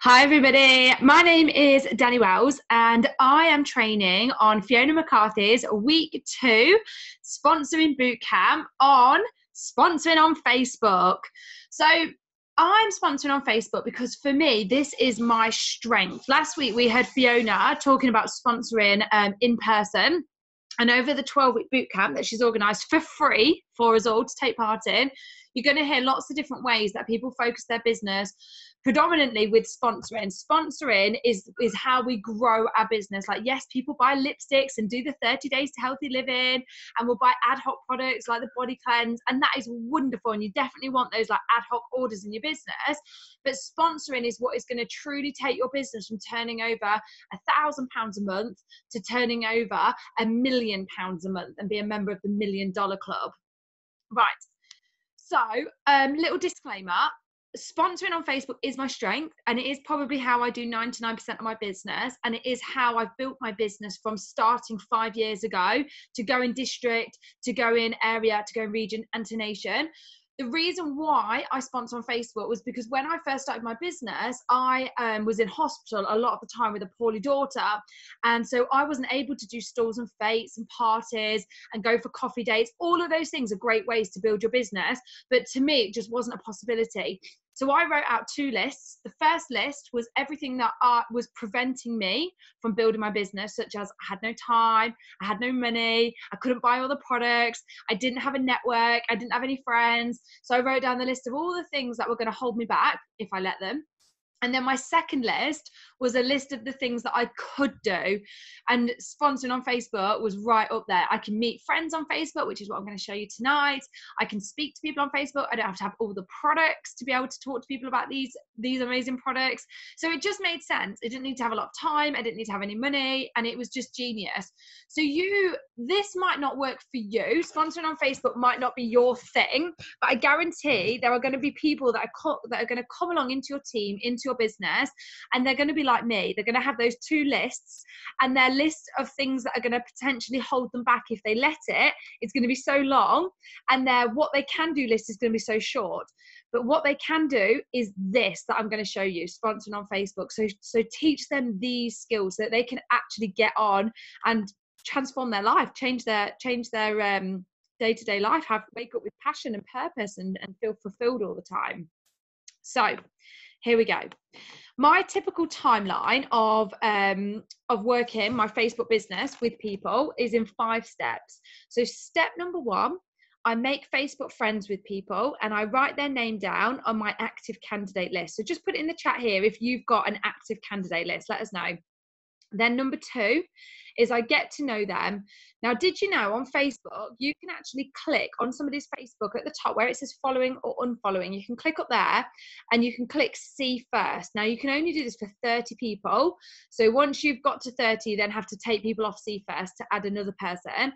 Hi everybody, my name is Danni Wells and I am training on Fiona McCarthy's week 2 sponsoring bootcamp on sponsoring on Facebook. So I'm sponsoring on Facebook because for me, this is my strength. Last week we had Fiona talking about sponsoring in person. And over the 12-week bootcamp that she's organised for free for us all to take part in, you're going to hear lots of different ways that people focus their business, predominantly with sponsoring. Sponsoring is how we grow our business. Like, yes, people buy lipsticks and do the 30 days to healthy living, and will buy ad hoc products like the body cleanse, and that is wonderful, and you definitely want those like ad hoc orders in your business. But sponsoring is what is going to truly take your business from turning over £1,000 a month to turning over £1,000,000 a month and be a member of the $1 Million Club. Right. So, little disclaimer, sponsoring on Facebook is my strength, and it is probably how I do 99% of my business, and it is how I've built my business from starting 5 years ago to go in district, to go in area, to go in region, and to nation. The reason why I sponsor on Facebook was because when I first started my business, I was in hospital a lot of the time with a poorly daughter. And so I wasn't able to do stalls and fetes and parties and go for coffee dates. All of those things are great ways to build your business. But to me, it just wasn't a possibility. So I wrote out 2 lists. The first list was everything that was preventing me from building my business, such as I had no time, I had no money, I couldn't buy all the products, I didn't have a network, I didn't have any friends. So I wrote down the list of all the things that were going to hold me back if I let them. And then my second list was a list of the things that I could do. And sponsoring on Facebook was right up there. I can meet friends on Facebook, which is what I'm going to show you tonight. I can speak to people on Facebook. I don't have to have all the products to be able to talk to people about these amazing products. So it just made sense. I didn't need to have a lot of time. I didn't need to have any money. And it was just genius. So this might not work for you. Sponsoring on Facebook might not be your thing, but I guarantee there are going to be people that are going to come along into your team, into your business, and they're going to be like me. They're going to have those 2 lists, and their list of things that are going to potentially hold them back if they let it is going to be so long, and their what they can do list is going to be so short. But what they can do is this that I'm going to show you, sponsoring on Facebook. So teach them these skills so that they can actually get on and transform their life, change their day-to-day life, wake up with passion and purpose and feel fulfilled all the time. So here we go. My typical timeline of working my Facebook business with people is in 5 steps. So step number 1, I make Facebook friends with people and I write their name down on my active candidate list. So just put it in the chat here if you've got an active candidate list, let us know. Then number 2 is I get to know them. Now, did you know on Facebook, you can actually click on somebody's Facebook at the top where it says following or unfollowing. You can click up there and you can click see first. Now, you can only do this for 30 people. So once you've got to 30, you then have to take people off see first to add another person.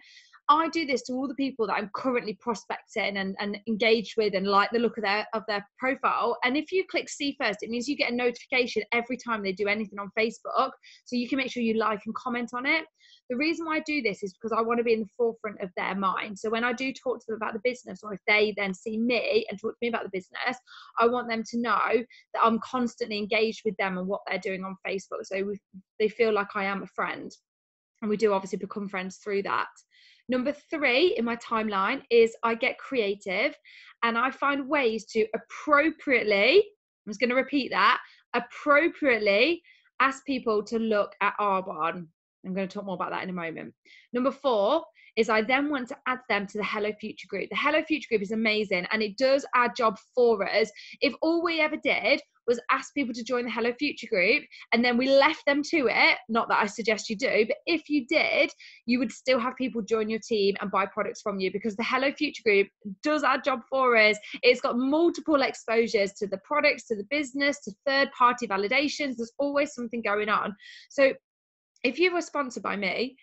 I do this to all the people that I'm currently prospecting and engaged with and like the look of their profile. And if you click see first, it means you get a notification every time they do anything on Facebook. So you can make sure you like and comment on it. The reason why I do this is because I want to be in the forefront of their mind. So when I do talk to them about the business, or if they then see me and talk to me about the business, I want them to know that I'm constantly engaged with them and what they're doing on Facebook. So they feel like I am a friend. And we do obviously become friends through that. Number 3 in my timeline is I get creative and I find ways to appropriately, I'm just going to repeat that, appropriately ask people to look at Arbonne. I'm going to talk more about that in a moment. Number 4 is I then want to add them to the Hello Future group. The Hello Future group is amazing and it does our job for us. If all we ever did was ask people to join the Hello Future group and then we left them to it, not that I suggest you do, but if you did, you would still have people join your team and buy products from you because the Hello Future group does our job for us. It's got multiple exposures to the products, to the business, to third-party validations. There's always something going on. So if you were sponsored by me,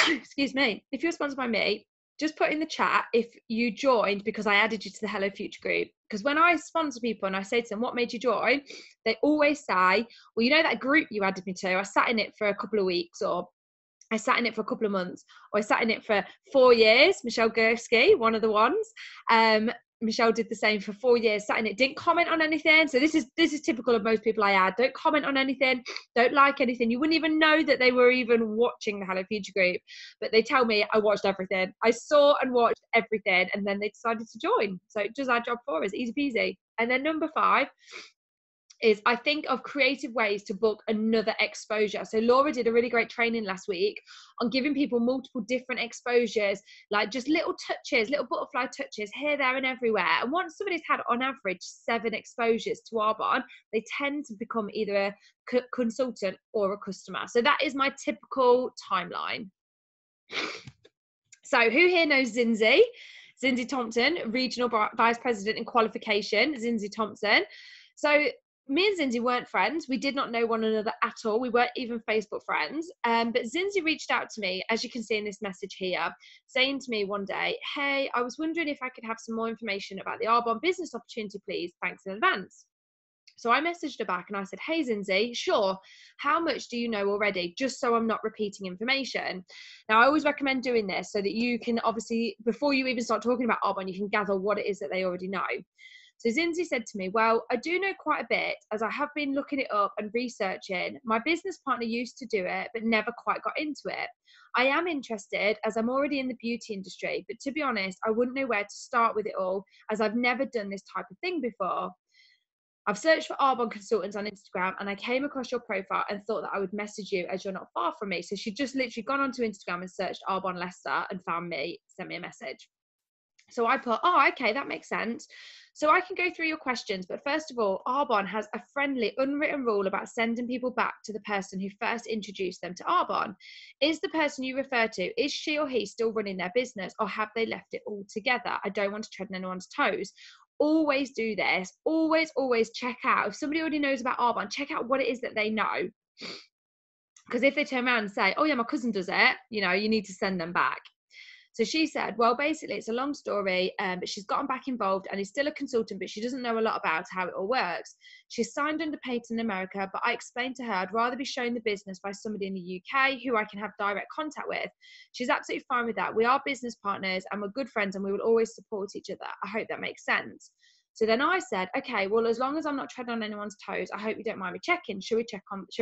excuse me, if you're sponsored by me, just put in the chat if you joined because I added you to the Hello Future group. Because when I sponsor people and I say to them, what made you join? They always say, well, you know that group you added me to? I sat in it for a couple of weeks, or I sat in it for a couple of months, or I sat in it for 4 years. Michelle Gursky, one of the ones. Michelle did the same for 4 years, sat in it, didn't comment on anything. So this is typical of most people I add. Don't comment on anything, don't like anything. You wouldn't even know that they were even watching the Hello Future group, but they tell me I watched everything. I saw and watched everything, and then they decided to join. So it does our job for us, easy peasy. And then number 5 is I think of creative ways to book another exposure. So Laura did a really great training last week on giving people multiple different exposures, like just little touches, little butterfly touches here, there and everywhere. And once somebody's had on average 7 exposures to Arbonne, they tend to become either a consultant or a customer. So that is my typical timeline. So who here knows Zinzi? Zinzi Thompson, Regional Vice President in Qualification, Zinzi Thompson. So me and Zinzi weren't friends. We did not know one another at all. We weren't even Facebook friends. But Zinzi reached out to me, as you can see in this message here, saying to me one day, hey, I was wondering if I could have some more information about the Arbonne business opportunity, please. Thanks in advance. So I messaged her back and I said, hey, Zinzi, sure. How much do you know already? Just so I'm not repeating information. Now, I always recommend doing this so that you can obviously, before you even start talking about Arbonne, you can gather what it is that they already know. So Zinzi said to me, well, I do know quite a bit as I have been looking it up and researching. My business partner used to do it, but never quite got into it. I am interested as I'm already in the beauty industry, but to be honest, I wouldn't know where to start with it all as I've never done this type of thing before. I've searched for Arbonne consultants on Instagram and I came across your profile and thought that I would message you as you're not far from me. So she'd just literally gone onto Instagram and searched Arbonne Leicester and found me, sent me a message. So I put, oh, okay, that makes sense. So I can go through your questions, but first of all, Arbonne has a friendly, unwritten rule about sending people back to the person who first introduced them to Arbonne. Is the person you refer to, is she or he still running their business, or have they left it all together? I don't want to tread on anyone's toes. Always do this. Always check out. If somebody already knows about Arbonne, check out what it is that they know. Because if they turn around and say, oh yeah, my cousin does it, you know, you need to send them back. So she said, well, basically, it's a long story, but she's gotten back involved and is still a consultant, but she doesn't know a lot about how it all works. She's signed under patent in America, but I explained to her I'd rather be shown the business by somebody in the UK who I can have direct contact with. She's absolutely fine with that. We are business partners and we're good friends and we will always support each other. I hope that makes sense. So then I said, okay, well, as long as I'm not treading on anyone's toes, I hope you don't mind me checking. Shall we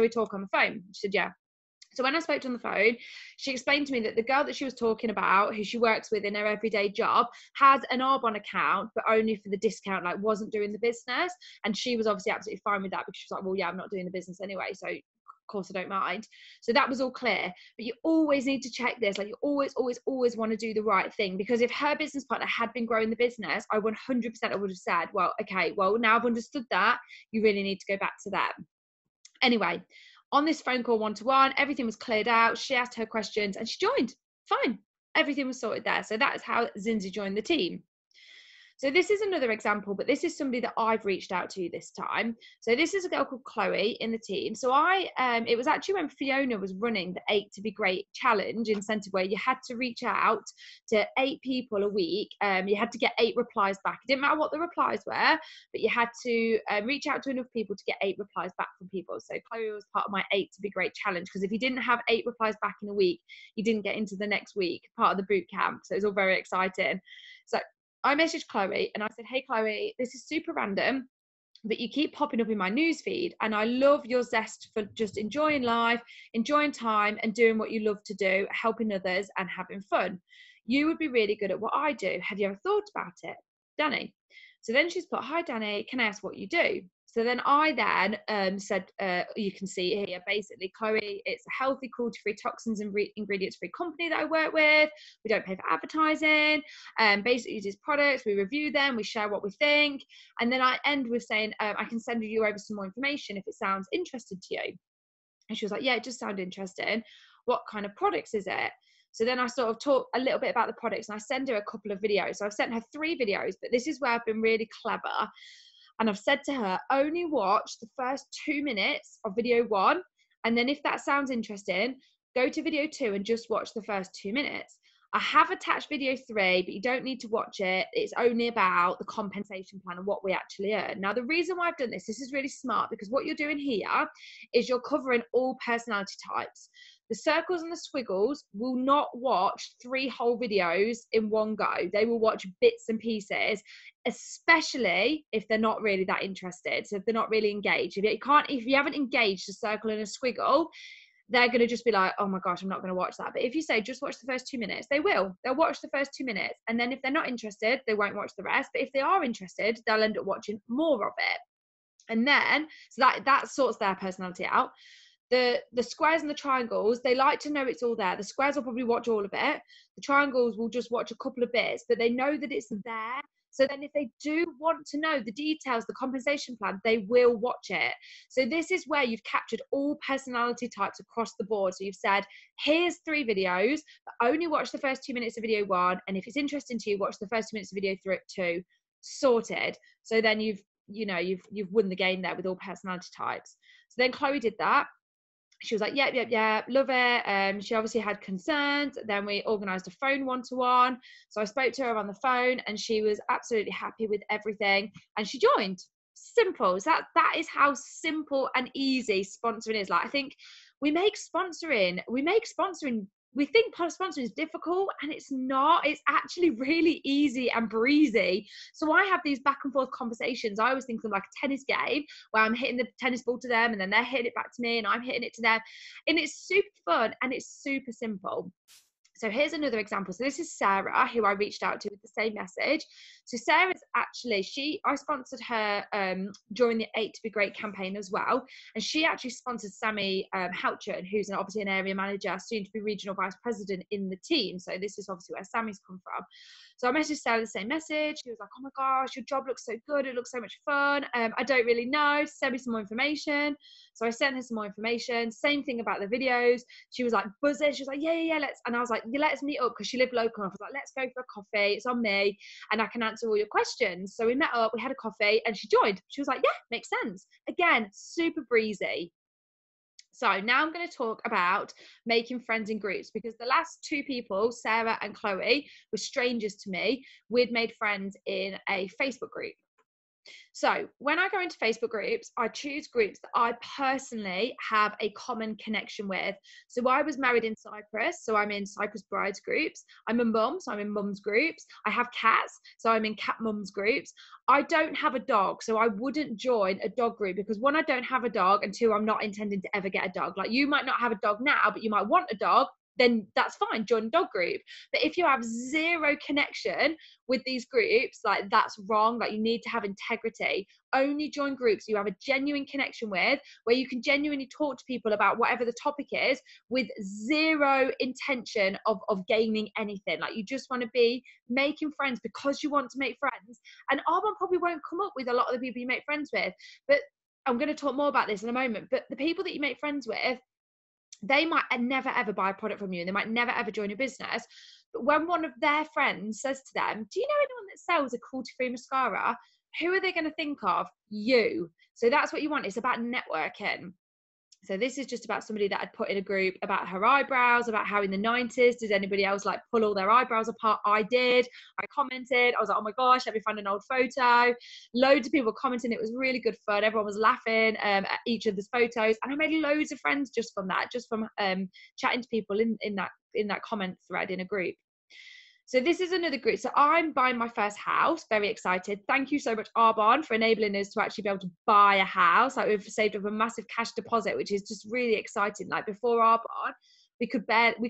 talk on the phone? She said, yeah. So when I spoke to her on the phone, she explained to me that the girl that she was talking about, who she works with in her everyday job, has an Arbonne account, but only for the discount, like wasn't doing the business. And she was obviously absolutely fine with that because she was like, well, yeah, I'm not doing the business anyway. So of course I don't mind. So that was all clear. But you always need to check this. Like you always want to do the right thing, because if her business partner had been growing the business, I 100% I would have said, well, okay, well, now I've understood that, you really need to go back to them. Anyway, on this phone call one-to-one, everything was cleared out. She asked her questions and she joined. Fine. Everything was sorted there. So that is how Zinzi joined the team. So this is another example, but this is somebody that I've reached out to this time. So this is a girl called Chloe in the team. So it was actually when Fiona was running the 8 to be Great challenge incentive, where you had to reach out to 8 people a week. You had to get 8 replies back. It didn't matter what the replies were, but you had to reach out to enough people to get 8 replies back from people. So Chloe was part of my 8 to be Great challenge, because if you didn't have 8 replies back in a week, you didn't get into the next week, part of the boot camp. So it was all very exciting. So I messaged Chloe and I said, hey, Chloe, this is super random, but you keep popping up in my newsfeed and I love your zest for just enjoying life, enjoying time and doing what you love to do, helping others and having fun. You would be really good at what I do. Have you ever thought about it? Danni. So then she's put, hi, Danni, can I ask what you do? So then I said, you can see here, basically, Chloe, it's a healthy, cruelty-free, toxins and ingredients-free company that I work with. We don't pay for advertising. Basically, it is products. We review them. We share what we think. And then I end with saying, I can send you over some more information if it sounds interesting to you. And she was like, yeah, it just sounded interesting. What kind of products is it? So then I sort of talk a little bit about the products and I send her a couple of videos. So I've sent her 3 videos, but this is where I've been really clever. And I've said to her, only watch the first 2 minutes of video 1. And then if that sounds interesting, go to video 2 and just watch the first 2 minutes. I have attached video 3, but you don't need to watch it. It's only about the compensation plan and what we actually earn. Now, the reason why I've done this is really smart, because what you're doing here is you're covering all personality types. The circles and the squiggles will not watch 3 whole videos in one go. They will watch bits and pieces, especially if they're not really that interested. So if they're not really engaged, if you haven't engaged a circle and a squiggle, they're going to just be like, oh my gosh, I'm not going to watch that. But if you say, just watch the first 2 minutes, they will. They'll watch the first 2 minutes. And then if they're not interested, they won't watch the rest. But if they are interested, they'll end up watching more of it. And then, so that sorts their personality out. The squares and the triangles, they like to know it's all there. The squares will probably watch all of it. The triangles will just watch a couple of bits, but they know that it's there. So then if they do want to know the details, the compensation plan, they will watch it. So this is where you've captured all personality types across the board. So you've said, here's 3 videos, but only watch the first 2 minutes of video 1. And if it's interesting to you, watch the first 2 minutes of video 2. Sorted. So then you've won the game there with all personality types. So then Chloe did that. She was like, yeah, love it. She obviously had concerns. Then we organised a phone one-to-one. So I spoke to her on the phone and she was absolutely happy with everything. And she joined. Simple. So that is how simple and easy sponsoring is. Like, I think we think sponsoring is difficult, and it's not. It's actually really easy and breezy. So I have these back and forth conversations. I always think of them like a tennis game where I'm hitting the tennis ball to them and then they're hitting it back to me and I'm hitting it to them. And it's super fun and it's super simple. So here's another example. So this is Sarah, who I reached out to with the same message. So Sarah's actually, I sponsored her during the 8 to Be Great campaign as well. And she actually sponsored Sammy Houchin, who's obviously an area manager, soon to be regional vice president in the team. So this is obviously where Sammy's come from. So I messaged Sarah the same message. She was like, oh my gosh, your job looks so good. It looks so much fun. I don't really know. Send me some more information. So I sent her some more information. Same thing about the videos. She was like buzzing. She was like, yeah, let's. And I was like, yeah, let's meet up, because she lived local. I was like, let's go for a coffee. It's on me and I can answer all your questions. So we met up, we had a coffee and she joined. She was like, yeah, makes sense. Again, super breezy. So now I'm going to talk about making friends in groups, because the last 2 people, Sarah and Chloe, were strangers to me. We'd made friends in a Facebook group. So when I go into Facebook groups, I choose groups that I personally have a common connection with. So I was married in Cyprus, so I'm in Cyprus brides groups. I'm a mum, so I'm in mums groups. I have cats, so I'm in cat mums groups. I don't have a dog, so I wouldn't join a dog group, because 1, I don't have a dog, and 2, I'm not intending to ever get a dog. Like, you might not have a dog now, but you might want a dog. Then that's fine, join a dog group. But if you have zero connection with these groups, like, that's wrong. Like, you need to have integrity. Only join groups you have a genuine connection with, where you can genuinely talk to people about whatever the topic is, with zero intention of gaining anything. Like, you just want to be making friends because you want to make friends. And Arbon probably won't come up with a lot of the people you make friends with, but I'm going to talk more about this in a moment. But the people that you make friends with, they might never ever buy a product from you, and they might never ever join a business. But when one of their friends says to them, do you know anyone that sells a cruelty-free mascara? Who are they going to think of? You. So that's what you want. It's about networking. So this is just about somebody that I'd put in a group about her eyebrows, about how in the 90s, did anybody else like pull all their eyebrows apart? I did. I commented. I was like, oh my gosh, let me find an old photo. Loads of people commenting. It was really good fun. Everyone was laughing at each of the photos. And I made loads of friends just from that, just from chatting to people in that comment thread in a group. So this is another group. So I'm buying my first house. Very excited. Thank you so much, Arbon, for enabling us to actually be able to buy a house. Like, we've saved up a massive cash deposit, which is just really exciting. Like, before Arbon, we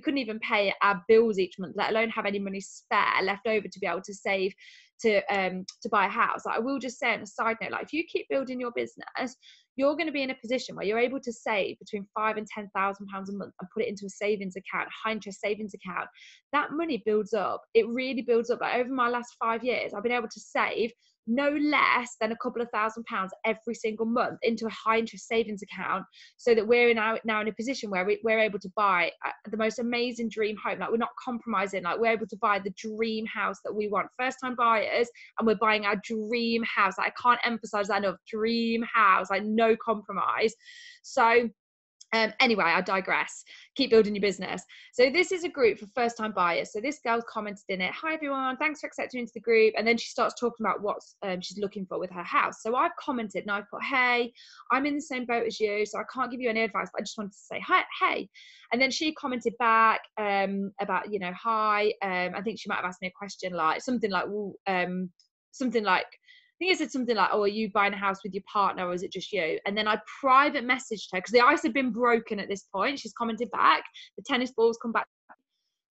couldn't even pay our bills each month, let alone have any money spare left over to be able to save to buy a house. Like, I will just say on a side note, like, if you keep building your business, you're going to be in a position where you're able to save between £5,000 and £10,000 a month and put it into a savings account, high interest savings account. That money builds up. It really builds up. Like, over my last 5 years, I've been able to save no less than a couple of £1,000s every single month into a high interest savings account, so that we're now in a position where we're able to buy the most amazing dream home. Like, we're not compromising. Like, we're able to buy the dream house that we want. First time buyers, and we're buying our dream house. Like, I can't emphasize that enough. Dream house, like, no compromise. So Anyway, I digress. Keep building your business. So this is a group for first-time buyers. So this girl commented in it, "Hi everyone, thanks for accepting into the group." And then she starts talking about what she's looking for with her house. So I've commented and I've put, "Hey, I'm in the same boat as you, so I can't give you any advice, but I just wanted to say hi, hey." And then she commented back about, you know, hi. I think she might have asked me a question like something like, something like, I think it said something like, "Oh, are you buying a house with your partner or is it just you?" And then I private messaged her because the ice had been broken at this point. She's commented back. The tennis balls come back.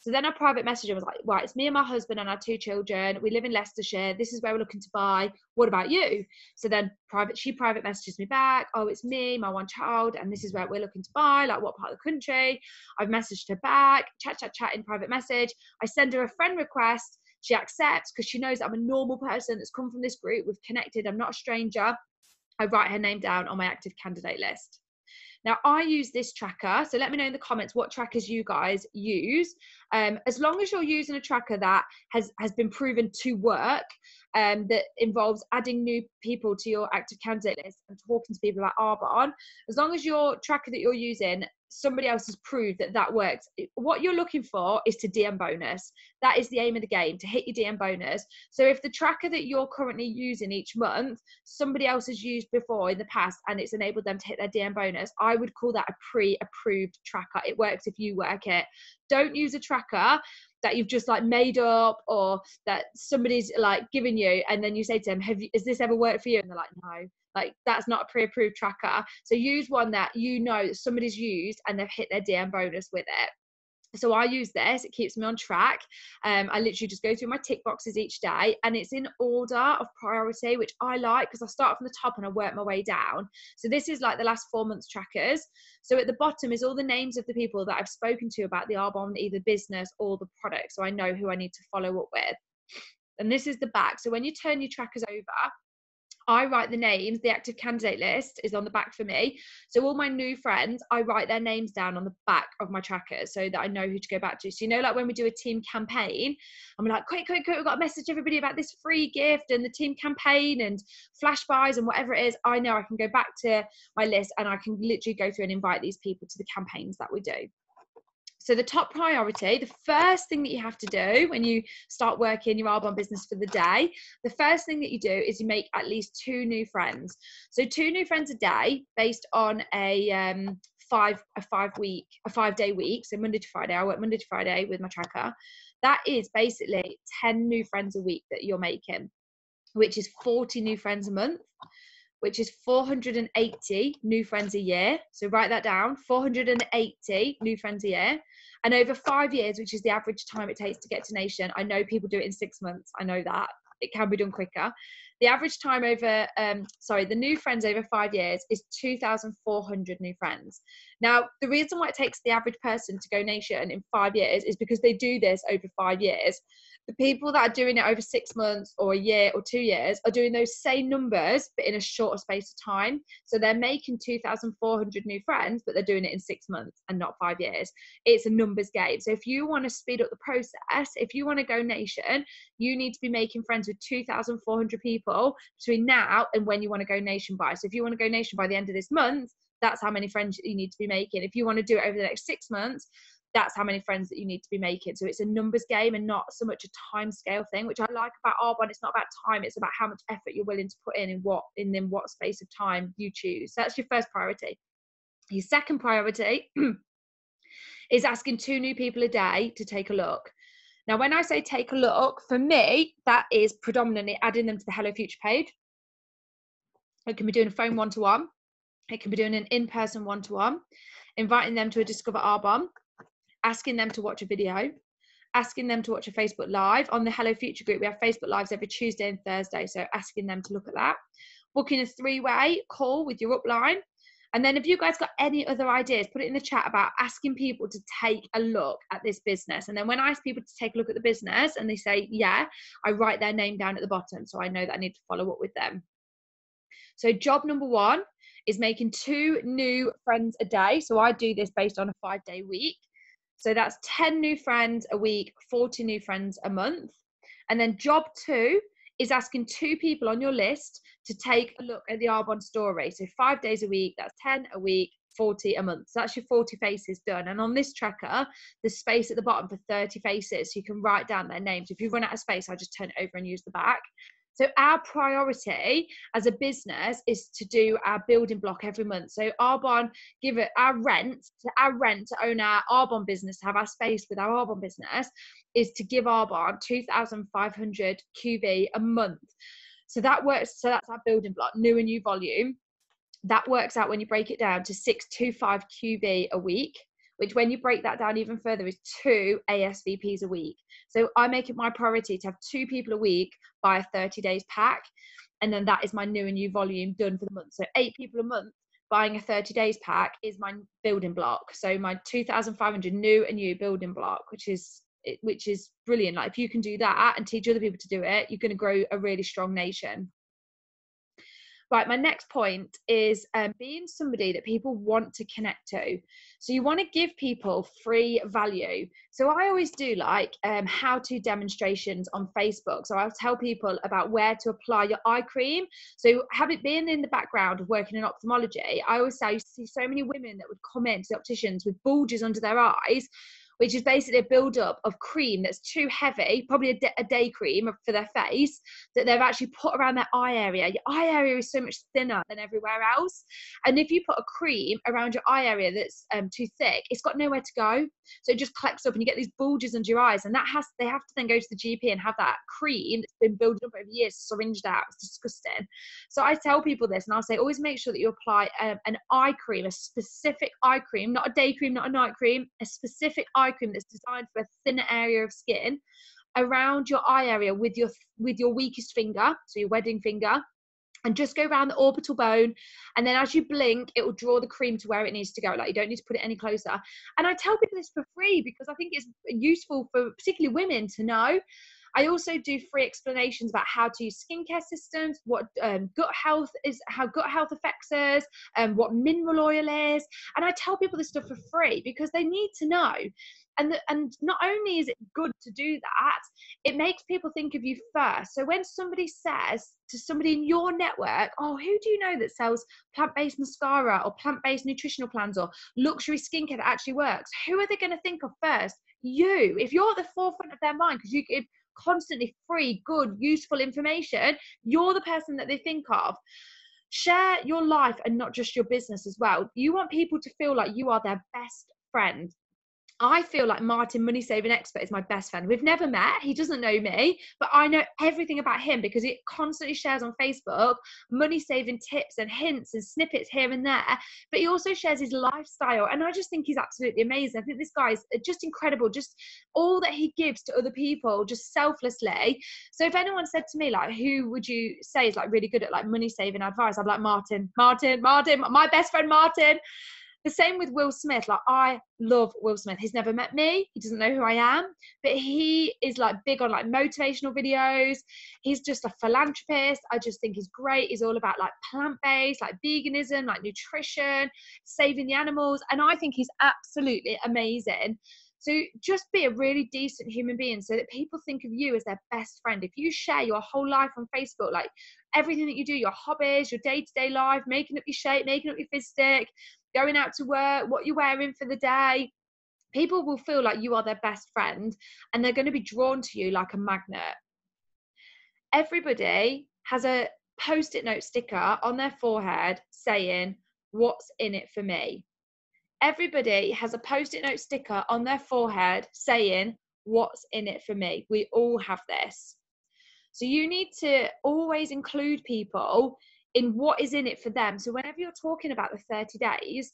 So then I private messaged her. I was like, "Right, it's me and my husband and our 2 children. We live in Leicestershire. This is where we're looking to buy. What about you?" So then she private messages me back. "Oh, it's me, my 1 child, and this is where we're looking to buy. Like, what part of the country?" I've messaged her back. Chat in private message. I send her a friend request. She accepts because she knows that I'm a normal person that's come from this group. We've connected. I'm not a stranger. I write her name down on my active candidate list. Now, I use this tracker. So let me know in the comments what trackers you guys use. As long as you're using a tracker that has been proven to work, that involves adding new people to your active candidate list and talking to people about Arbonne, as long as your tracker that you're using, somebody else has proved that that works. What you're looking for is to DM bonus. That is the aim of the game, to hit your DM bonus. So if the tracker that you're currently using each month, somebody else has used before in the past and it's enabled them to hit their DM bonus, I would call that a pre-approved tracker. It works if you work it. Don't use a tracker that you've just like made up or that somebody's like given you and then you say to them, has this ever worked for you? And they're like, no. Like, that's not a pre-approved tracker. So use one that you know that somebody's used and they've hit their DM bonus with it. So I use this. It keeps me on track. I literally just go through my tick boxes each day and it's in order of priority, which I like because I start from the top and I work my way down. So this is like the last 4 months trackers. So at the bottom is all the names of the people that I've spoken to about the Arbonne, either business or the product. So I know who I need to follow up with. And this is the back. So when you turn your trackers over, I write the names. The active candidate list is on the back for me. So all my new friends, I write their names down on the back of my trackers so that I know who to go back to. So, you know, like when we do a team campaign, I'm like, quick, we've got to message everybody about this free gift and the team campaign and flash buys and whatever it is. I know I can go back to my list and I can literally go through and invite these people to the campaigns that we do. So the top priority, the first thing that you have to do when you start working your Arbonne business for the day, the first thing that you do is you make at least 2 new friends. So 2 new friends a day based on a 5-day week. So Monday to Friday, I work Monday to Friday with my tracker. That is basically 10 new friends a week that you're making, which is 40 new friends a month, which is 480 new friends a year. So write that down, 480 new friends a year. And over 5 years, which is the average time it takes to get to nation. I know people do it in 6 months. I know that. It can be done quicker. The average time over, the new friends over 5 years is 2,400 new friends. Now, the reason why it takes the average person to go nation in 5 years is because they do this over 5 years. The people that are doing it over 6 months or a year or 2 years are doing those same numbers, but in a shorter space of time. So they're making 2,400 new friends, but they're doing it in 6 months and not 5 years. It's a numbers game. So if you want to speed up the process, if you want to go nation, you need to be making friends with 2,400 people between now and when you want to go nation by. So if you want to go nation by the end of this month, that's how many friends you need to be making. If you want to do it over the next 6 months, that's how many friends that you need to be making. So it's a numbers game and not so much a time scale thing, which I like about Arbonne. It's not about time, it's about how much effort you're willing to put in what space of time you choose. So that's your first priority. Your second priority is asking 2 new people a day to take a look. Now, when I say take a look, for me, that is predominantly adding them to the Hello Future page. It can be doing a phone one-to-one. It can be doing an in-person one-to-one, inviting them to a Discover Arbonne, asking them to watch a video, asking them to watch a Facebook Live. On the Hello Future group, we have Facebook Lives every Tuesday and Thursday, so asking them to look at that. Booking a 3-way call with your upline. And then if you guys got any other ideas, put it in the chat about asking people to take a look at this business. And then when I ask people to take a look at the business and they say, yeah, I write their name down at the bottom, so I know that I need to follow up with them. So job number 1 is making 2 new friends a day. So I do this based on a 5-day week. So that's 10 new friends a week, 40 new friends a month. And then job 2 is asking 2 people on your list to take a look at the Arbonne story. So 5 days a week, that's 10 a week, 40 a month. So that's your 40 faces done. And on this tracker, there's space at the bottom for 30 faces. So you can write down their names. If you run out of space, I just turn it over and use the back. So our priority as a business is to do our building block every month. So Arbonne, give it our rent to own our Arbonne business, to have our space with our Arbonne business, is to give Arbonne 2,500 QV a month. So that works. So that's our building block, new and new volume. That works out, when you break it down, to 625 QV a week, which when you break that down even further is 2 ASVPs a week. So I make it my priority to have 2 people a week buy a 30 days pack. And then that is my new and new volume done for the month. So 8 people a month buying a 30 days pack is my building block. So my 2,500 new and new building block, which is brilliant. Like, if you can do that and teach other people to do it, you're going to grow a really strong nation. Right, my next point is being somebody that people want to connect to. So you want to give people free value. So I always do like how-to demonstrations on Facebook. So I'll tell people about where to apply your eye cream. So having been in the background of working in ophthalmology, I always say I see so many women that would come in to the opticians with bulges under their eyes, which is basically a build-up of cream that's too heavy, probably a day cream for their face, that they've actually put around their eye area. Your eye area is so much thinner than everywhere else. And if you put a cream around your eye area that's too thick, it's got nowhere to go. So it just collects up and you get these bulges under your eyes. And they have to then go to the GP and have that cream that's been building up over years syringed out. It's disgusting. So I tell people this, and I'll say, always make sure that you apply an eye cream, a specific eye cream, not a day cream, not a night cream, a specific eye cream that's designed for a thinner area of skin around your eye area with your weakest finger, so your wedding finger, and just go around the orbital bone. And then as you blink, it will draw the cream to where it needs to go. Like, you don't need to put it any closer. And I tell people this for free because I think it's useful for particularly women to know. I also do free explanations about how to use skincare systems, what gut health is, how gut health affects us, and what mineral oil is. And I tell people this stuff for free because they need to know. And not only is it good to do that, it makes people think of you first. So when somebody says to somebody in your network, oh, who do you know that sells plant-based mascara or plant-based nutritional plans or luxury skincare that actually works? Who are they going to think of first? You. If you're at the forefront of their mind because you give constantly free, good, useful information, you're the person that they think of. Share your life and not just your business as well. You want people to feel like you are their best friend. I feel like Martin, Money Saving Expert, is my best friend. We've never met. He doesn't know me, but I know everything about him because he constantly shares on Facebook money saving tips and hints and snippets here and there. But he also shares his lifestyle. And I just think he's absolutely amazing. I think this guy is just incredible. Just all that he gives to other people, just selflessly. So if anyone said to me, like, who would you say is like really good at like money saving advice? I'd be like, Martin, my best friend, Martin. The same with Will Smith. Like, I love Will Smith. He's never met me. He doesn't know who I am, but he is like big on like motivational videos. He's just a philanthropist. I just think he's great. He's all about like plant-based, like veganism, like nutrition, saving the animals. And I think he's absolutely amazing. So just be a really decent human being so that people think of you as their best friend. If you share your whole life on Facebook, like everything that you do, your hobbies, your day-to-day life, making up your shape, making up your fizz stick, going out to work, what you're wearing for the day, people will feel like you are their best friend and they're going to be drawn to you like a magnet. Everybody has a post-it note sticker on their forehead saying, "What's in it for me?" Everybody has a post-it note sticker on their forehead saying, "What's in it for me?" We all have this. So you need to always include people in what is in it for them. So whenever you're talking about the 30 days,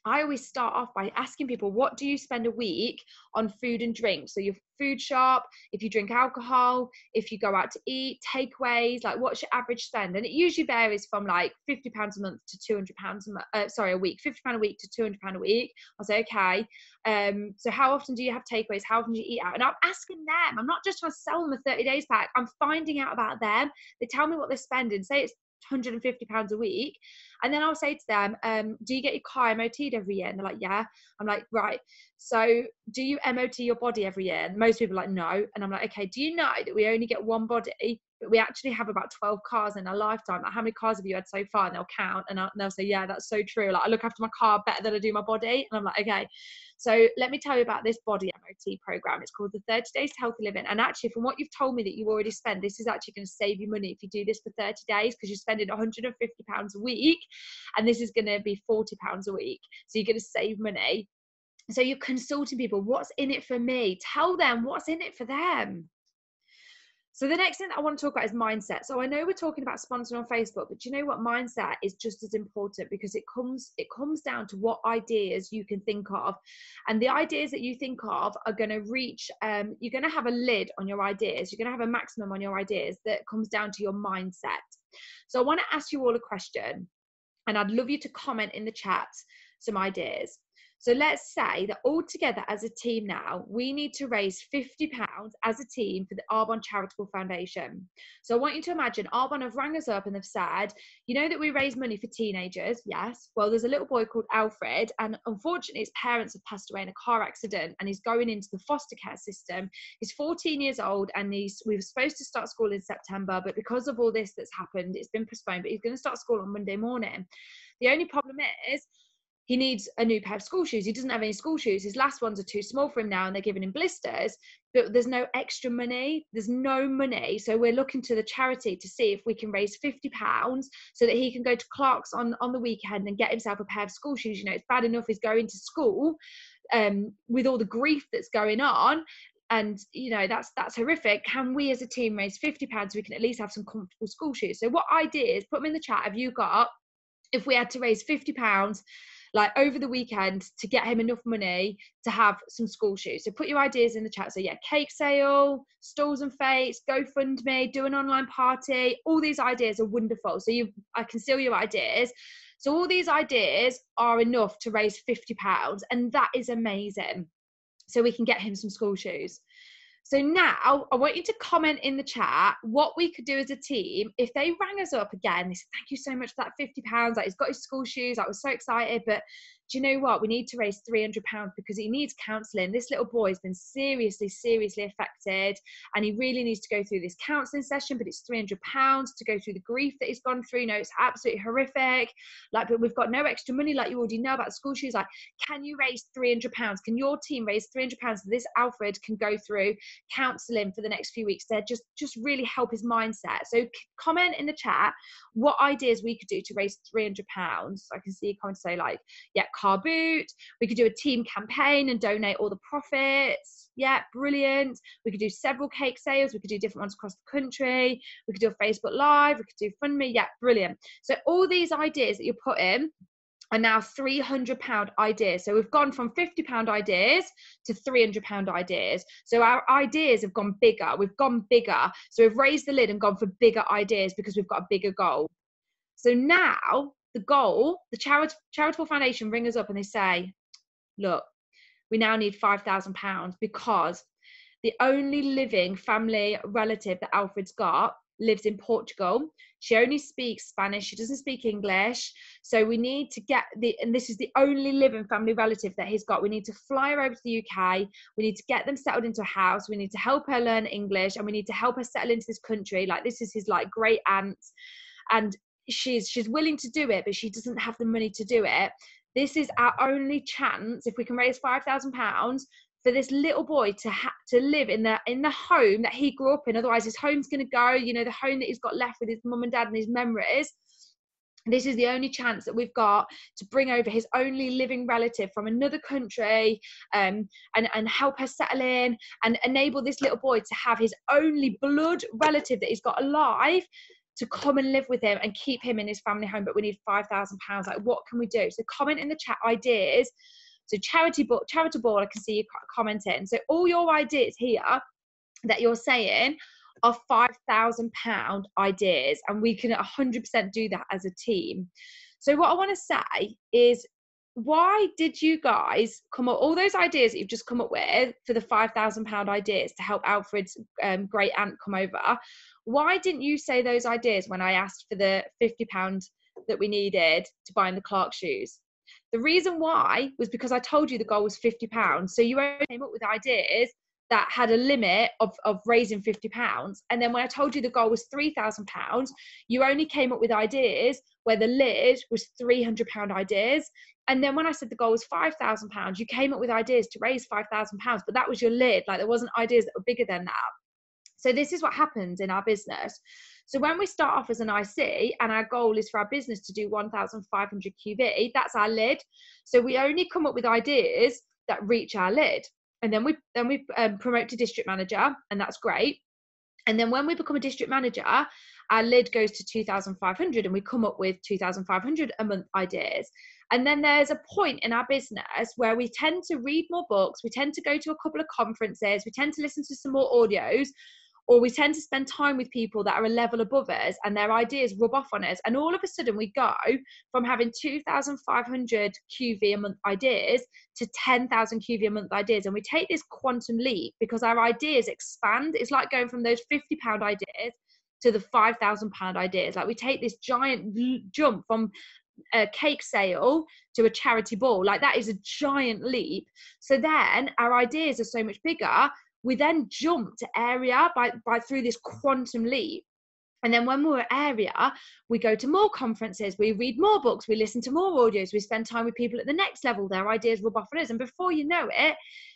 I always start off by asking people, what do you spend a week on food and drink? So your food shop, if you drink alcohol, if you go out to eat, takeaways, like what's your average spend? And it usually varies from like £50 a month to £200 a week, £50 a week to £200 a week. I'll say, okay, so how often do you have takeaways? How often do you eat out? And I'm asking them. I'm not just trying to sell them a 30 days pack. I'm finding out about them. They tell me what they're spending. Say it's £150 a week, and then I'll say to them, do you get your car MOT'd every year? And they're like, yeah. I'm like, right, so do you MOT your body every year? And most people are like, no. And I'm like, okay, do you know that we only get one body, but we actually have about 12 cars in our lifetime? Like, how many cars have you had so far? And they'll count, and they'll say, yeah, that's so true. Like, I look after my car better than I do my body. And I'm like, okay. So let me tell you about this body MOT program. It's called the 30 Days to Healthy Living. And actually, from what you've told me that you already spend, this is actually going to save you money if you do this for 30 days, because you're spending £150 a week, and this is going to be £40 a week. So you're going to save money. So you're consulting people. What's in it for me? Tell them what's in it for them. So the next thing that I want to talk about is mindset. So I know we're talking about sponsoring on Facebook, but do you know what? Mindset is just as important, because it comes down to what ideas you can think of. And the ideas that you think of are going to reach, you're going to have a lid on your ideas. You're going to have a maximum on your ideas that comes down to your mindset. So I want to ask you all a question, and I'd love you to comment in the chat some ideas. So let's say that all together as a team now, we need to raise £50 as a team for the Arbonne Charitable Foundation. So I want you to imagine Arbonne have rang us up and they've said, you know that we raise money for teenagers? Yes. Well, there's a little boy called Alfred, and unfortunately his parents have passed away in a car accident, and he's going into the foster care system. He's 14 years old, and we were supposed to start school in September, but because of all this that's happened, it's been postponed, but he's going to start school on Monday morning. The only problem is, he needs a new pair of school shoes. He doesn't have any school shoes. His last ones are too small for him now, and they're giving him blisters, but there's no extra money. There's no money. So we're looking to the charity to see if we can raise £50 so that he can go to Clark's on the weekend and get himself a pair of school shoes. You know, it's bad enough he's going to school with all the grief that's going on. And, you know, that's horrific. Can we as a team raise £50 so we can at least have some comfortable school shoes? So what ideas, put them in the chat, have you got, if we had to raise £50 like over the weekend to get him enough money to have some school shoes? So put your ideas in the chat. So yeah, cake sale, stalls and fates, GoFundMe, do an online party. All these ideas are wonderful. So I can steal your ideas. So all these ideas are enough to raise £50, and that is amazing. So we can get him some school shoes. So now I want you to comment in the chat what we could do as a team if they rang us up again. They said, thank you so much for that £50. Like, he's got his school shoes. I was so excited, but do you know what? We need to raise £300 because he needs counselling. This little boy has been seriously affected, and he really needs to go through this counselling session, but it's £300 to go through the grief that he's gone through. No, it's absolutely horrific. Like, but we've got no extra money, like you already know about the school shoes. Like, can you raise £300? Can your team raise £300 so this Alfred can go through counselling for the next few weeks? They're just really help his mindset. So comment in the chat what ideas we could do to raise £300. I can see you comments say, like, yeah, car boot. We could do a team campaign and donate all the profits. Yeah, brilliant. We could do several cake sales. We could do different ones across the country. We could do a Facebook Live. We could do FundMe. Yeah, brilliant. So all these ideas that you're putting are now £300 ideas. So we've gone from £50 ideas to £300 ideas. So our ideas have gone bigger. We've gone bigger. So we've raised the lid and gone for bigger ideas because we've got a bigger goal. So now the goal, the charitable foundation ring us up and they say, look, we now need £5,000 because the only living family relative that Alfred's got lives in Portugal. She only speaks Spanish. She doesn't speak English. So we need to get and this is the only living family relative that he's got. We need to fly her over to the UK. We need to get them settled into a house. We need to help her learn English, and we need to help her settle into this country. Like, this is his like great aunt, and she's willing to do it, but she doesn't have the money to do it. This is our only chance, if we can raise £5,000 for this little boy to live in the home that he grew up in. Otherwise his home's going to go, you know, the home that he's got left with his mum and dad and his memories. This is the only chance that we've got to bring over his only living relative from another country, and help her settle in and enable this little boy to have his only blood relative that he's got alive to come and live with him and keep him in his family home. But we need £5,000. Like, what can we do? So comment in the chat ideas. So charitable, I can see you commenting. So all your ideas here that you're saying are £5,000 ideas, and we can 100% do that as a team. So what I want to say is, why did you guys come up all those ideas that you've just come up with for the £5,000 ideas to help Alfred's great aunt come over? Why didn't you say those ideas when I asked for the £50 that we needed to buy in the Clark shoes? The reason why was because I told you the goal was £50. So you only came up with ideas that had a limit of raising £50. And then when I told you the goal was £3,000, you only came up with ideas where the lid was £300 ideas. And then when I said the goal was £5,000, you came up with ideas to raise £5,000, but that was your lid. Like, there wasn't ideas that were bigger than that. So this is what happens in our business. So when we start off as an IC and our goal is for our business to do 1,500 QV, that's our lid. So we only come up with ideas that reach our lid. And then we promote to district manager, and that's great. And then when we become a district manager, our lid goes to 2,500 and we come up with 2,500 a month ideas. And then there's a point in our business where we tend to read more books, we tend to go to a couple of conferences, we tend to listen to some more audios, or we tend to spend time with people that are a level above us and their ideas rub off on us. And all of a sudden we go from having 2,500 QV a month ideas to 10,000 QV a month ideas. And we take this quantum leap because our ideas expand. It's like going from those £50 ideas to the £5,000 ideas. Like, we take this giant jump from a cake sale to a charity ball. Like, that is a giant leap. So then our ideas are so much bigger. We then jump to area by through this quantum leap. And then when we're at area, we go to more conferences, we read more books, we listen to more audios, we spend time with people at the next level, their ideas rub off on us. And before you know it,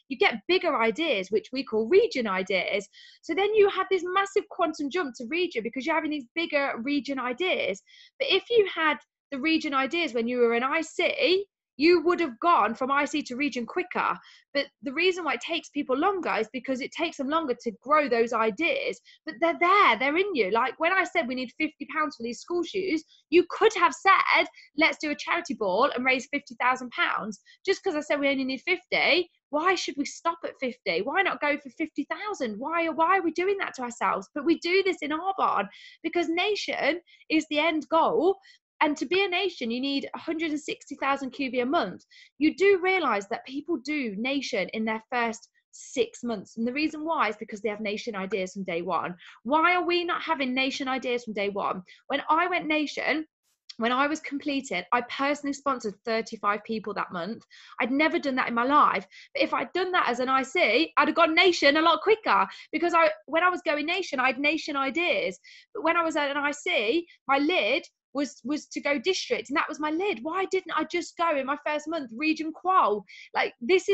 you get bigger ideas, which we call region ideas. So then you have this massive quantum jump to region because you're having these bigger region ideas. But if you had the region ideas when you were an IC, you would have gone from IC to region quicker. But the reason why it takes people longer is because it takes them longer to grow those ideas. But they're there, they're in you. Like, when I said we need £50 for these school shoes, you could have said, let's do a charity ball and raise £50,000. Just because I said we only need 50, why should we stop at 50? Why not go for 50,000? Why are we doing that to ourselves? But we do this in our barn because nation is the end goal. And to be a nation, you need 160,000 QV a month. You do realize that people do nation in their first 6 months. And the reason why is because they have nation ideas from day one. Why are we not having nation ideas from day one? When I went nation, when I was completed, I personally sponsored 35 people that month. I'd never done that in my life. But if I'd done that as an IC, I'd have gone nation a lot quicker because when I was going nation, I had nation ideas. But when I was at an IC, my lid was to go district, and that was my lid. Why didn't I just go in my first month region qual? Like, this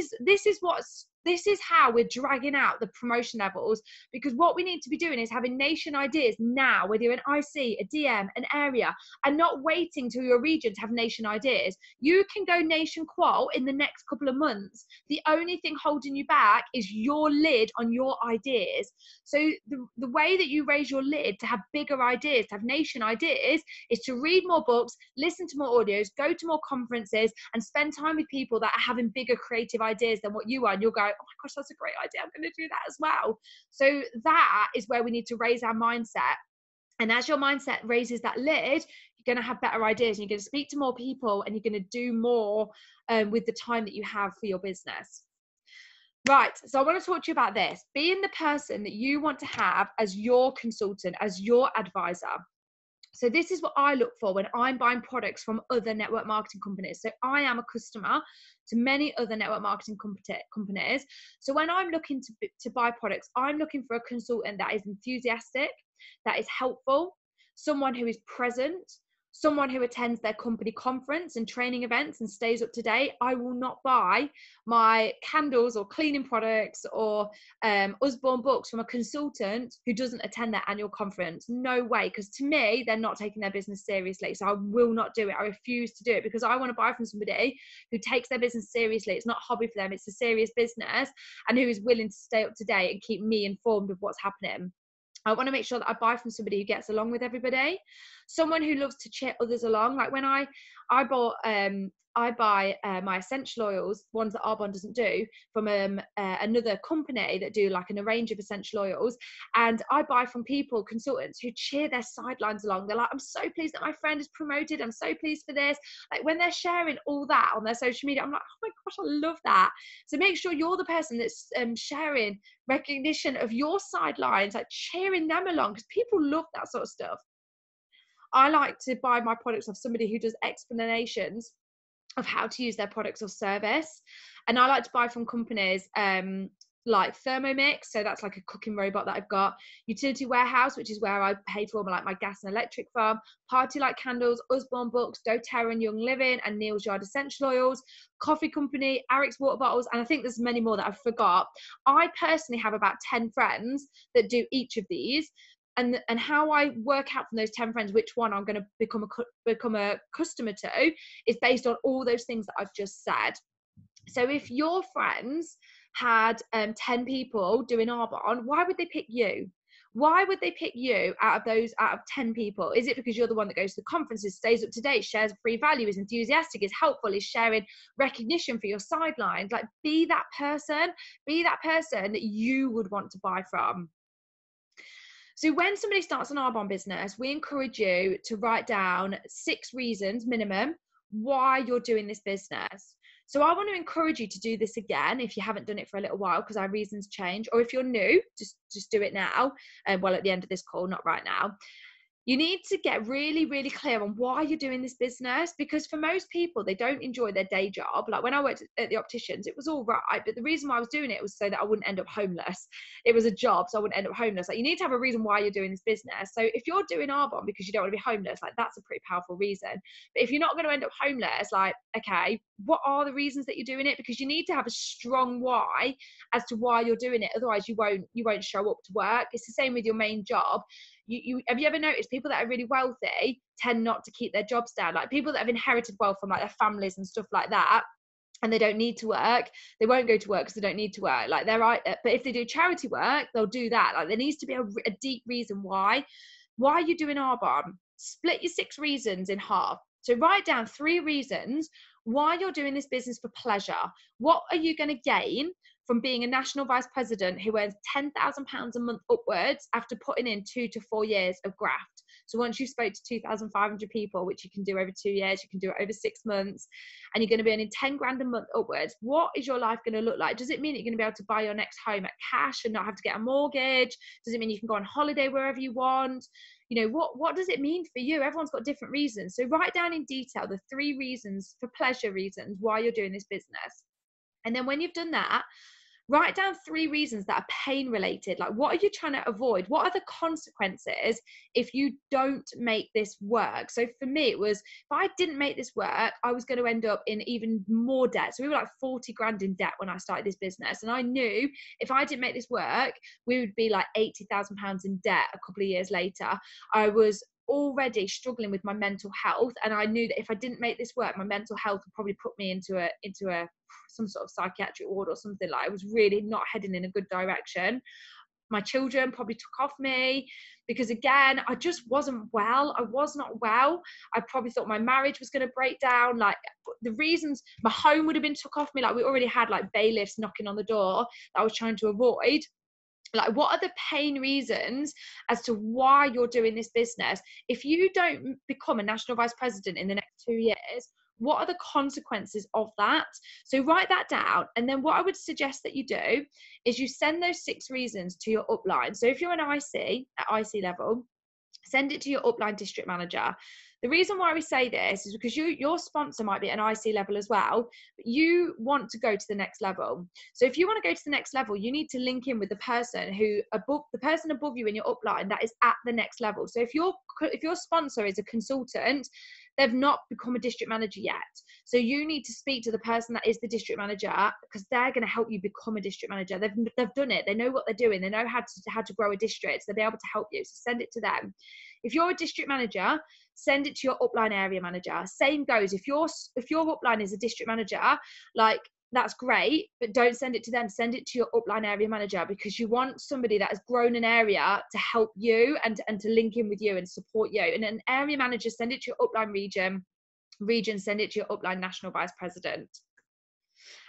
is how we're dragging out the promotion levels, because what we need to be doing is having nation ideas now, whether you're an IC, a DM, an area, and not waiting till your region to have nation ideas. You can go nation qual in the next couple of months. The only thing holding you back is your lid on your ideas. So the way that you raise your lid to have bigger ideas, to have nation ideas, is to read more books, listen to more audios, go to more conferences, and spend time with people that are having bigger creative ideas than what you are. And you'll go, oh my gosh, that's a great idea, I'm going to do that as well. So that is where we need to raise our mindset. And as your mindset raises that lid, you're going to have better ideas, and you're going to speak to more people, and you're going to do more with the time that you have for your business. Right, so I want to talk to you about this. Being the person that you want to have as your consultant, as your advisor. So this is what I look for when I'm buying products from other network marketing companies. So I am a customer to many other network marketing companies. So when I'm looking to buy products, I'm looking for a consultant that is enthusiastic, that is helpful, someone who is present, someone who attends their company conference and training events and stays up to date. I will not buy my candles or cleaning products or Usborne books from a consultant who doesn't attend their annual conference. No way, because to me, they're not taking their business seriously. So I will not do it. I refuse to do it, because I want to buy from somebody who takes their business seriously. It's not a hobby for them. It's a serious business, and who is willing to stay up to date and keep me informed of what's happening. I want to make sure that I buy from somebody who gets along with everybody, someone who loves to cheer others along. Like when I buy my essential oils, ones that Arbonne doesn't do, from another company that do like a range of essential oils, and I buy from people, consultants, who cheer their sidelines along. They're like, I'm so pleased that my friend is promoted, I'm so pleased for this. Like when they're sharing all that on their social media, I'm like, oh my gosh, I love that. So make sure you're the person that's sharing recognition of your sidelines, like cheering them along, because people love that sort of stuff. I like to buy my products off somebody who does explanations of how to use their products or service. And I like to buy from companies like Thermomix, so that's like a cooking robot that I've got. Utility Warehouse, which is where I pay for like my gas and electric farm. Party Like Candles, Usborne Books, doTERRA and Young Living, and Neil's Yard Essential Oils. Coffee Company, Eric's Water Bottles, and I think there's many more that I've forgot. I personally have about 10 friends that do each of these. And how I work out from those 10 friends which one I'm going to become a customer to is based on all those things that I've just said. So if your friends had 10 people doing Arbonne, why would they pick you? Why would they pick you out of 10 people? Is it because you're the one that goes to the conferences, stays up to date, shares free value, is enthusiastic, is helpful, is sharing recognition for your sidelines? Like, be that person that you would want to buy from. So when somebody starts an Arbonne business, we encourage you to write down 6 reasons minimum why you're doing this business. So I want to encourage you to do this again if you haven't done it for a little while, because our reasons change. Or if you're new, just do it now. Well, at the end of this call, not right now. You need to get really, really clear on why you're doing this business, because for most people, they don't enjoy their day job. Like when I worked at the opticians, it was all right, but the reason why I was doing it was so that I wouldn't end up homeless. It was a job, so I wouldn't end up homeless. Like, you need to have a reason why you're doing this business. So if you're doing Arbonne because you don't want to be homeless, like, that's a pretty powerful reason. But if you're not going to end up homeless, like, okay, what are the reasons that you're doing it? Because you need to have a strong why as to why you're doing it. Otherwise, you won't show up to work. It's the same with your main job. Have you ever noticed people that are really wealthy tend not to keep their jobs down? Like, people that have inherited wealth from like their families and stuff like that, and they don't need to work, they won't go to work because they don't need to work. Like, they're right. But if they do charity work, they'll do that. Like, there needs to be a deep reason why you're doing Arbonne. Split your 6 reasons in half. So write down 3 reasons why you're doing this business for pleasure. What are you going to gain from being a national vice president who earns £10,000 a month upwards after putting in 2 to 4 years of graft? So once you spoke to 2,500 people, which you can do over 2 years, you can do it over 6 months, and you're going to be earning 10 grand a month upwards, what is your life going to look like? Does it mean that you're going to be able to buy your next home at cash and not have to get a mortgage? Does it mean you can go on holiday wherever you want? You know, what does it mean for you? Everyone's got different reasons. So write down in detail the 3 reasons, for pleasure reasons, why you're doing this business. And then when you've done that, write down 3 reasons that are pain related. Like, what are you trying to avoid? What are the consequences if you don't make this work? So for me, it was, if I didn't make this work, I was going to end up in even more debt. So we were like 40 grand in debt when I started this business. And I knew if I didn't make this work, we would be like £80,000 in debt a couple of years later. I was already struggling with my mental health, and I knew that if I didn't make this work, my mental health would probably put me into some sort of psychiatric ward or something. Like, I was really not heading in a good direction. My children probably took off me because, again, I just wasn't well. I was not well. I probably thought my marriage was going to break down. Like, the reasons, my home would have been took off me. Like, we already had like bailiffs knocking on the door that I was trying to avoid. Like, what are the pain reasons as to why you're doing this business? If you don't become a national vice president in the next 2 years, what are the consequences of that? So write that down. And then what I would suggest that you do is you send those 6 reasons to your upline. So if you're an IC at IC level, send it to your upline district manager. The reason why we say this is because your sponsor might be at an IC level as well, but you want to go to the next level. So if you want to go to the next level, you need to link in with the person above you in your upline that is at the next level. So if your sponsor is a consultant, they've not become a district manager yet. So you need to speak to the person that is the district manager, because they're going to help you become a district manager. They've done it. They know what they're doing. They know how to grow a district. So they'll be able to help you. So send it to them. If you're a district manager, send it to your upline area manager. Same goes. If your upline is a district manager, like, that's great, but don't send it to them. Send it to your upline area manager, because you want somebody that has grown an area to help you and to link in with you and support you. And an area manager, send it to your upline region, send it to your upline national vice president.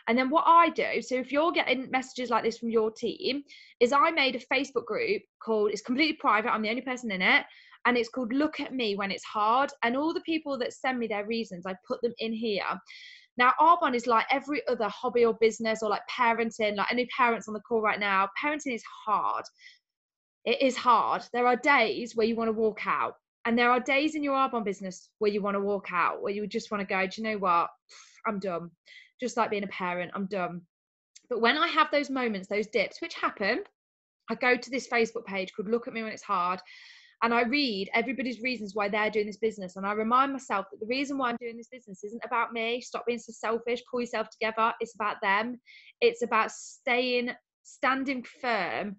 And then what I do, so if you're getting messages like this from your team, is I made a Facebook group called, it's completely private, I'm the only person in it, and it's called Look at Me When It's Hard. And all the people that send me their reasons, I put them in here. Now, Arbonne is like every other hobby or business, or like parenting. Like, any parents on the call right now, parenting is hard. It is hard. There are days where you want to walk out. And there are days in your Arbonne business where you want to walk out, where you just want to go, do you know what? I'm done. Just like being a parent, I'm done. But when I have those moments, those dips, which happen, I go to this Facebook page called Look at Me When It's Hard, and I read everybody's reasons why they're doing this business. And I remind myself that the reason why I'm doing this business isn't about me. Stop being so selfish, pull yourself together. It's about them. It's about standing firm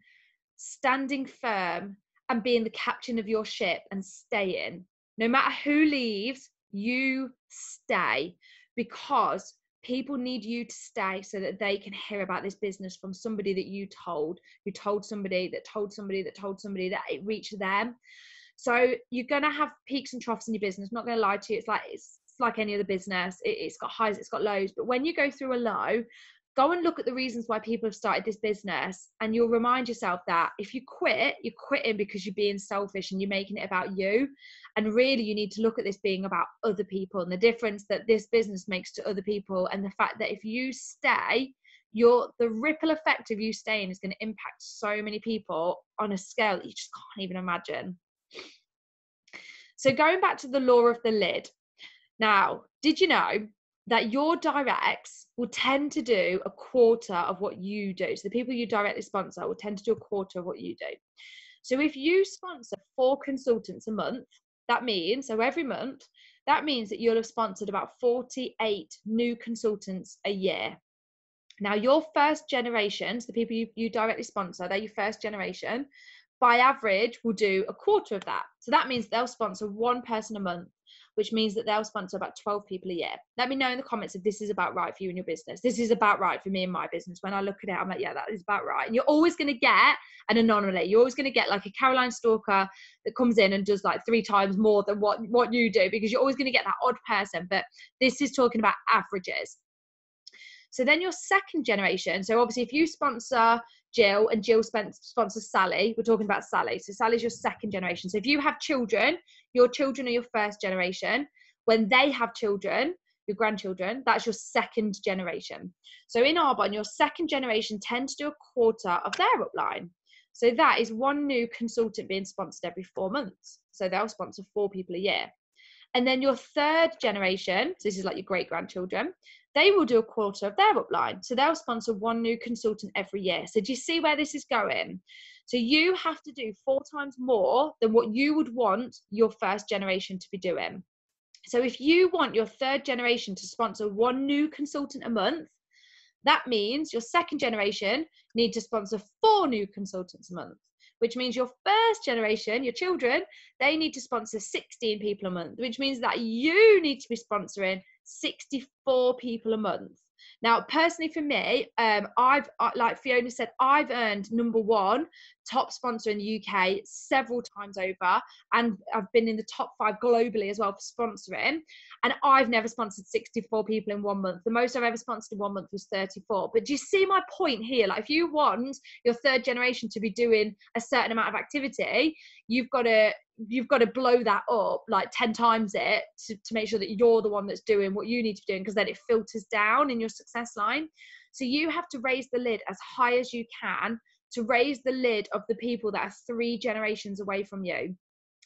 and being the captain of your ship and staying. No matter who leaves, you stay, because people need you to stay so that they can hear about this business from somebody that you told, who told somebody that told somebody that told somebody, that it reached them. So you're going to have peaks and troughs in your business. Not going to lie to you. It's like any other business. It's got highs, it's got lows. But when you go through a low, go and look at the reasons why people have started this business, and you'll remind yourself that if you quit, you're quitting because you're being selfish and you're making it about you. And really, you need to look at this being about other people and the difference that this business makes to other people, and the fact that if you stay, the ripple effect of you staying is going to impact so many people on a scale that you just can't even imagine. So going back to the law of the lid. Now, did you know that your directs will tend to do a quarter of what you do? So the people you directly sponsor will tend to do a quarter of what you do. So if you sponsor 4 consultants a month, that means, so every month, that means that you'll have sponsored about 48 new consultants a year. Now, your first generation, so the people you directly sponsor, they're your first generation, by average will do a quarter of that. So that means they'll sponsor 1 person a month, which means that they'll sponsor about 12 people a year. Let me know in the comments if this is about right for you and your business. This is about right for me and my business. When I look at it, I'm like, yeah, that is about right. And you're always going to get an anomaly. You're always going to get like a Caroline Stalker that comes in and does like 3 times more than what you do, because you're always going to get that odd person. But this is talking about averages. So then your second generation, so obviously if you sponsor Jill and Jill sponsors Sally, we're talking about Sally. So Sally's your second generation. So if you have children, your children are your first generation. When they have children, your grandchildren, that's your second generation. So in Arbonne, your second generation tend to do a quarter of their upline. So that is 1 new consultant being sponsored every 4 months. So they'll sponsor 4 people a year. And then your third generation, so this is like your great-grandchildren, they will do a quarter of their upline. So they'll sponsor 1 new consultant every year. So do you see where this is going? So you have to do 4 times more than what you would want your first generation to be doing. So if you want your third generation to sponsor 1 new consultant a month, that means your second generation need to sponsor 4 new consultants a month, which means your first generation, your children, they need to sponsor 16 people a month, which means that you need to be sponsoring 64 people a month. Now, personally for me, like Fiona said, I've earned #1 top sponsor in the UK several times over, and I've been in the top 5 globally as well for sponsoring, and I've never sponsored 64 people in 1 month. The most I've ever sponsored in 1 month was 34. But do you see my point here? Like, if you want your third generation to be doing a certain amount of activity, you've got to blow that up like 10 times it to make sure that you're the one that's doing what you need to be doing, because then it filters down in your success line. So you have to raise the lid as high as you can to raise the lid of the people that are 3 generations away from you.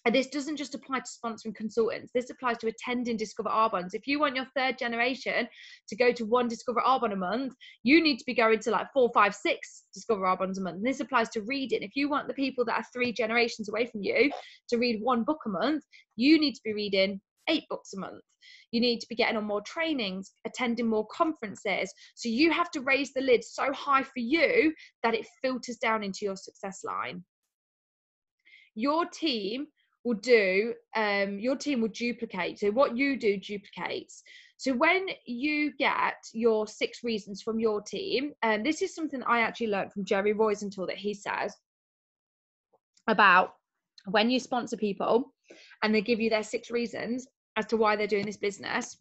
And this doesn't just apply to sponsoring consultants. This applies to attending Discover Arbonnes. If you want your third generation to go to 1 Discover Arbonne a month, you need to be going to like 4, 5, 6 Discover Arbonnes a month. And this applies to reading. If you want the people that are 3 generations away from you to read 1 book a month, you need to be reading 8 books a month. You need to be getting on more trainings, attending more conferences. So you have to raise the lid so high for you that it filters down into your success line. Your team will duplicate. So what you do duplicates. So when you get your 6 reasons from your team, and this is something I actually learned from Jerry Roisenthal, that he says about when you sponsor people and they give you their 6 reasons as to why they're doing this business.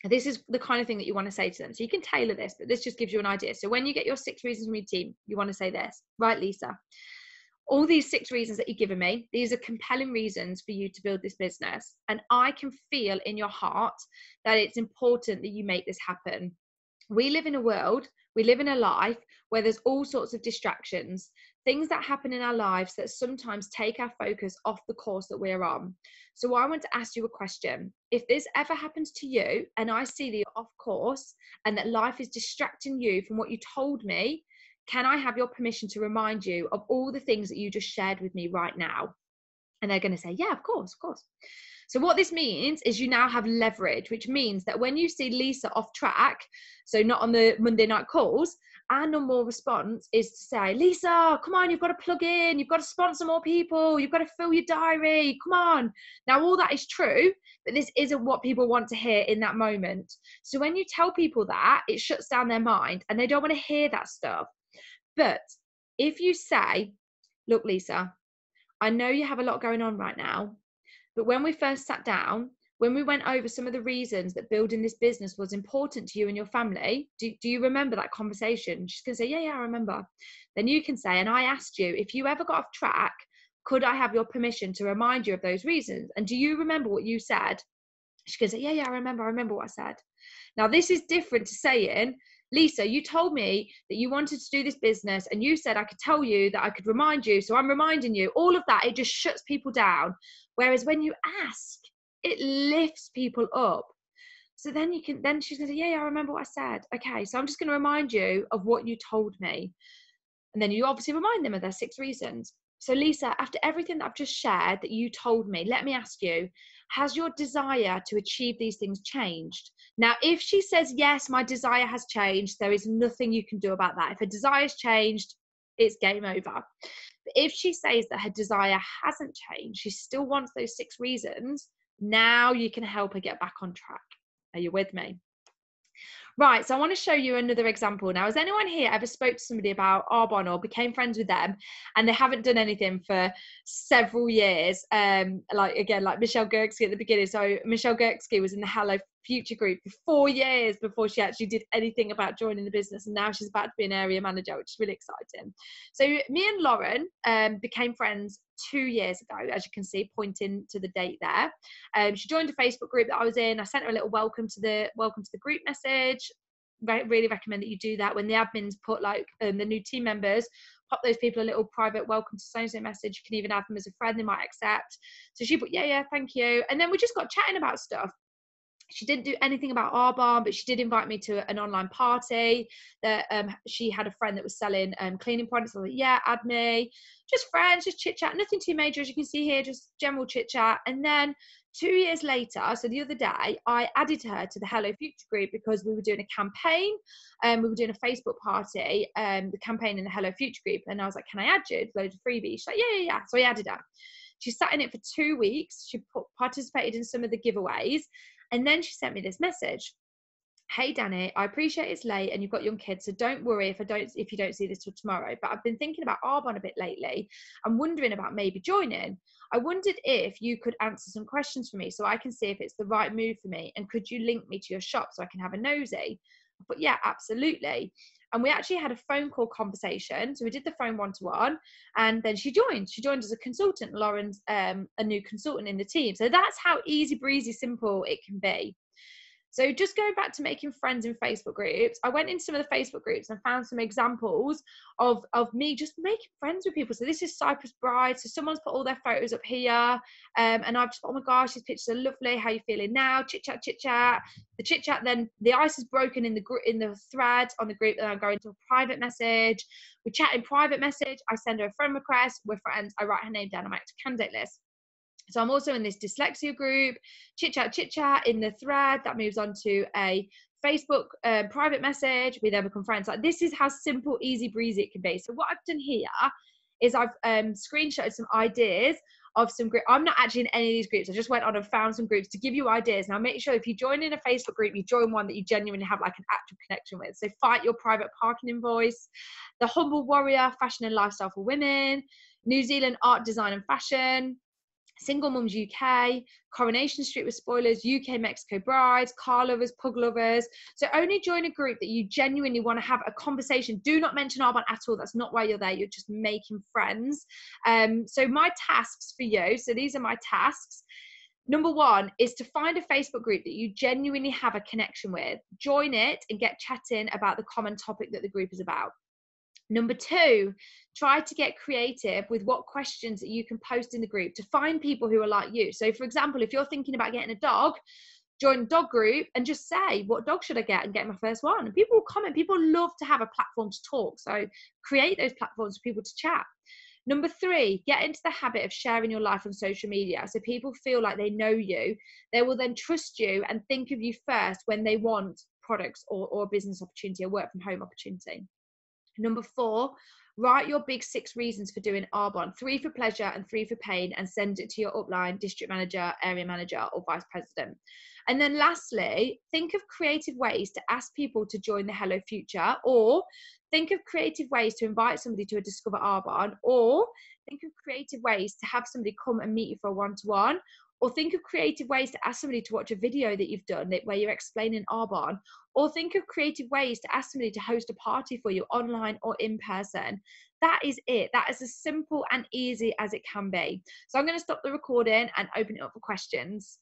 This is the kind of thing that you want to say to them. So you can tailor this, but this just gives you an idea. So when you get your 6 reasons from your team, you want to say this, right, Lisa? All these 6 reasons that you've given me, these are compelling reasons for you to build this business. And I can feel in your heart that it's important that you make this happen. We live in a world, we live in a life where there's all sorts of distractions. things that happen in our lives that sometimes take our focus off the course that we're on. So I want to ask you a question. If this ever happens to you and I see that you're off course and that life is distracting you from what you told me, can I have your permission to remind you of all the things that you just shared with me right now? And they're going to say, yeah, of course, of course. So what this means is you now have leverage, which means that when you see Lisa off track, so not on the Monday night calls, our normal response is to say, Lisa, come on, you've got to plug in, you've got to sponsor more people, you've got to fill your diary, come on. Now, all that is true, but this isn't what people want to hear in that moment. So when you tell people that, it shuts down their mind and they don't want to hear that stuff. But if you say, look, Lisa, I know you have a lot going on right now, but when we first sat down, when we went over some of the reasons that building this business was important to you and your family, do you remember that conversation? She's going to say, yeah, I remember. Then you can say, and I asked you, if you ever got off track, could I have your permission to remind you of those reasons? And do you remember what you said? She's going to say, yeah, I remember what I said. Now, this is different to saying, Lisa, you told me that you wanted to do this business and you said I could tell you that I could remind you. So I'm reminding you. All of that, it just shuts people down. Whereas when you ask, it lifts people up. So then she's going to say, yeah, I remember what I said. Okay, so I'm just going to remind you of what you told me. And then you obviously remind them of their 6 reasons. So Lisa, after everything that I've just shared that you told me, let me ask you, has your desire to achieve these things changed? Now, if she says, yes, my desire has changed, there is nothing you can do about that. If her desire has changed, it's game over. But if she says that her desire hasn't changed, she still wants those 6 reasons, now you can help her get back on track. Are you with me? Right, so I want to show you another example. Now, has anyone here ever spoke to somebody about Arbonne or became friends with them and they haven't done anything for several years? Like Michelle Gerksky at the beginning. So Michelle Gerksky was in the Hello Future group for 4 years before she actually did anything about joining the business, and now she's about to be an area manager, which is really exciting. So me and Lauren became friends 2 years ago, as you can see, pointing to the date there. She joined a Facebook group that I was in. I sent her a little welcome to the group message. Really recommend that you do that. When the admins put the new team members, pop those people a little private welcome to so-and-so message. You can even add them as a friend, they might accept. So she put, yeah, thank you. And then we just got chatting about stuff. She didn't do anything about Arbonne, but she did invite me to an online party that she had a friend that was selling cleaning products. I was like, yeah, add me. Just friends, just chit chat, nothing too major, as you can see here, just general chit chat. And then 2 years later, so the other day, I added her to the Hello Future group because we were doing a campaign. We were doing a Facebook party, the campaign in the Hello Future group. And I was like, can I add you? It's loads of freebies. She's like, yeah. So I added her. She sat in it for 2 weeks. She participated in some of the giveaways. And then she sent me this message. Hey, Danni, I appreciate it's late and you've got young kids, so don't worry if you don't see this till tomorrow. But I've been thinking about Arbonne a bit lately. I'm wondering about maybe joining. I wondered if you could answer some questions for me so I can see if it's the right move for me. And could you link me to your shop so I can have a nosy? But yeah, absolutely. And we actually had a phone call conversation. So we did the phone one-to-one, and then she joined. She joined as a consultant. Lauren's a new consultant in the team. So that's how easy breezy simple it can be. So just going back to making friends in Facebook groups, I went into some of the Facebook groups and found some examples of me just making friends with people. So this is Cyprus Bride. So someone's put all their photos up here. And I've just, oh my gosh, these pictures are lovely. How are you feeling now? Chit chat. The chit chat, then the ice is broken in the thread on the group. Then I go into a private message. We chat in private message. I send her a friend request. We're friends. I write her name down on my active candidate list. So I'm also in this dyslexia group, chit chat in the thread that moves on to a Facebook private message. We then become friends. Like, this is how simple, easy breezy it can be. So what I've done here is I've screenshotted some ideas of some groups. I'm not actually in any of these groups. I just went on and found some groups to give you ideas. Now make sure if you join in a Facebook group, you join one that you genuinely have like an active connection with. So Fight Your Private Parking Invoice, The Humble Warrior, Fashion and Lifestyle for Women, New Zealand Art, Design and Fashion, Single Mums UK, Coronation Street with Spoilers, UK Mexico Brides, Car Lovers, Pug Lovers. So only join a group that you genuinely want to have a conversation. Do not mention Arbonne at all. That's not why you're there. You're just making friends. So my tasks for you, so these are my tasks. Number 1 is to find a Facebook group that you genuinely have a connection with. Join it and get chatting about the common topic that the group is about. Number 2, try to get creative with what questions that you can post in the group to find people who are like you. So for example, if you're thinking about getting a dog, join the dog group and just say, what dog should I get, and get my first one. And people will comment. People love to have a platform to talk. So create those platforms for people to chat. Number 3, get into the habit of sharing your life on social media. So people feel like they know you. They will then trust you and think of you first when they want products or a business opportunity, a work from home opportunity. Number 4, write your big 6 reasons for doing Arbonne, 3 for pleasure and 3 for pain, and send it to your upline, district manager, area manager, or vice president. And then lastly, think of creative ways to ask people to join the Hello Future, or think of creative ways to invite somebody to a Discover Arbonne, or think of creative ways to have somebody come and meet you for a one-to-one, or think of creative ways to ask somebody to watch a video that you've done where you're explaining Arbonne, or think of creative ways to ask somebody to host a party for you online or in person. That is it. That is as simple and easy as it can be. So I'm going to stop the recording and open it up for questions.